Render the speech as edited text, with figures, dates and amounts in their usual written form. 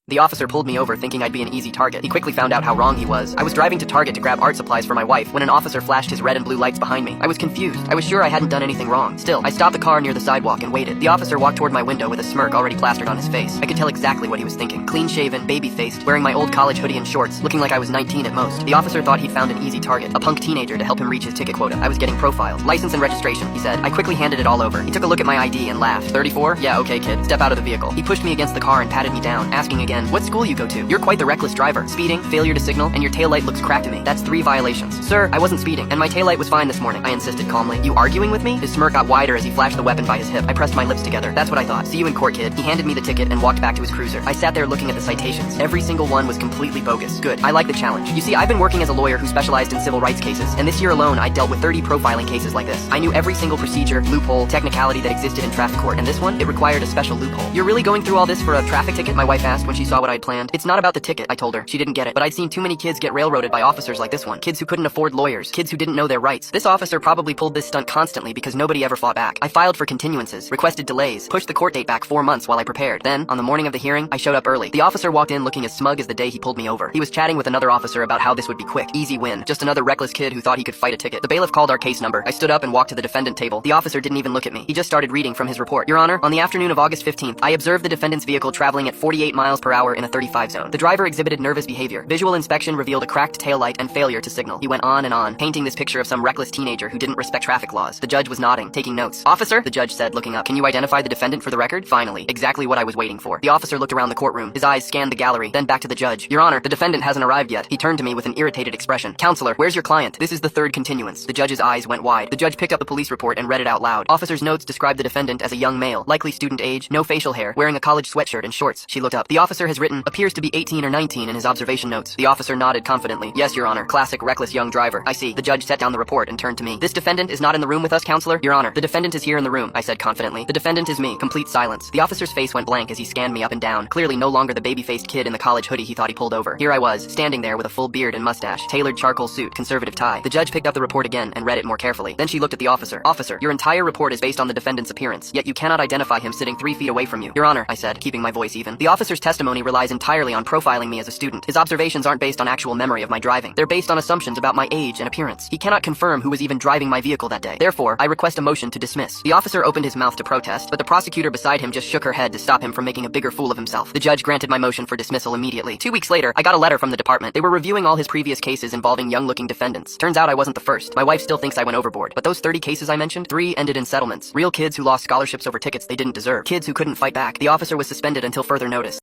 The officer pulled me over thinking I'd be an easy target. He quickly found out how wrong he was. I was driving to Target to grab art supplies for my wife when an officer flashed his red and blue lights behind me. I was confused. I was sure I hadn't done anything wrong. Still, I stopped the car near the sidewalk and waited. The officer walked toward my window with a smirk already plastered on his face. I could tell exactly what he was thinking. Clean-shaven, baby-faced, wearing my old college hoodie and shorts, looking like I was 19 at most. The officer thought he'd found an easy target, a punk teenager to help him reach his ticket quota. I was getting profiled. License and registration, he said. I quickly handed it all over. He took a look at my ID and laughed. 34? Yeah, okay, kid. Step out of the vehicle. He pushed me against the car and patted me down, asking again, what school you go to? You're quite the reckless driver. Speeding, failure to signal, and your taillight looks cracked to me. That's 3 violations. Sir, I wasn't speeding, and my taillight was fine this morning, I insisted calmly. You arguing with me? His smirk got wider as he flashed the weapon by his hip. I pressed my lips together. That's what I thought. See you in court, kid. He handed me the ticket and walked back to his cruiser. I sat there looking at the citations. Every single one was completely bogus. Good. I like the challenge. You see, I've been working as a lawyer who specialized in civil rights cases, and this year alone I dealt with 30 profiling cases like this. I knew every single procedure, loophole, technicality that existed in traffic court, and this one, it required a special loophole. You're really going through all this for a traffic ticket? My wife asked when she saw what I'd planned. It's not about the ticket, I told her. She didn't get it, but I'd seen too many kids get railroaded by officers like this one. Kids who couldn't afford lawyers, kids who didn't know their rights. This officer probably pulled this stunt constantly because nobody ever fought back. I filed for continuances, requested delays, pushed the court date back 4 months while I prepared. Then, on the morning of the hearing, I showed up early. The officer walked in looking as smug as the day he pulled me over. He was chatting with another officer about how this would be quick, easy win. Just another reckless kid who thought he could fight a ticket. The bailiff called our case number. I stood up and walked to the defendant table. The officer didn't even look at me. He just started reading from his report. Your Honor, on the afternoon of August 15th, I observed the defendant's vehicle traveling at 48 miles per hour in a 35 zone. The driver exhibited nervous behavior. Visual inspection revealed a cracked taillight and failure to signal. He went on, painting this picture of some reckless teenager who didn't respect traffic laws. The judge was nodding, taking notes. Officer, the judge said, looking up, can you identify the defendant for the record? Finally, exactly what I was waiting for. The officer looked around the courtroom. His eyes scanned the gallery, then back to the judge. Your Honor, the defendant hasn't arrived yet. He turned to me with an irritated expression. Counselor, where's your client? This is the 3rd continuance. The judge's eyes went wide. The judge picked up the police report and read it out loud. Officer's notes described the defendant as a young male, likely student age, no facial hair, wearing a college sweatshirt and shorts. She looked up. The officer has written, appears to be 18 or 19 in his observation notes. The officer nodded confidently. Yes, Your Honor. Classic reckless young driver. I see. The judge set down the report and turned to me. This defendant is not in the room with us, Counselor? Your Honor, the defendant is here in the room, I said confidently. The defendant is me. Complete silence. The officer's face went blank as he scanned me up and down, clearly no longer the baby-faced kid in the college hoodie he thought he pulled over. Here I was, standing there with a full beard and mustache, tailored charcoal suit, conservative tie. The judge picked up the report again and read it more carefully. Then she looked at the officer. Officer, your entire report is based on the defendant's appearance, yet you cannot identify him sitting 3 feet away from you. Your Honor, I said, keeping my voice even. The officer's testimony relies entirely on profiling me as a student. His observations aren't based on actual memory of my driving. They're based on assumptions about my age and appearance. He cannot confirm who was even driving my vehicle that day. Therefore, I request a motion to dismiss. The officer opened his mouth to protest, but the prosecutor beside him just shook her head to stop him from making a bigger fool of himself. The judge granted my motion for dismissal immediately. 2 weeks later, I got a letter from the department. They were reviewing all his previous cases involving young-looking defendants. Turns out I wasn't the first. My wife still thinks I went overboard. But those 30 cases I mentioned, 3 ended in settlements. Real kids who lost scholarships over tickets they didn't deserve. Kids who couldn't fight back. The officer was suspended until further notice.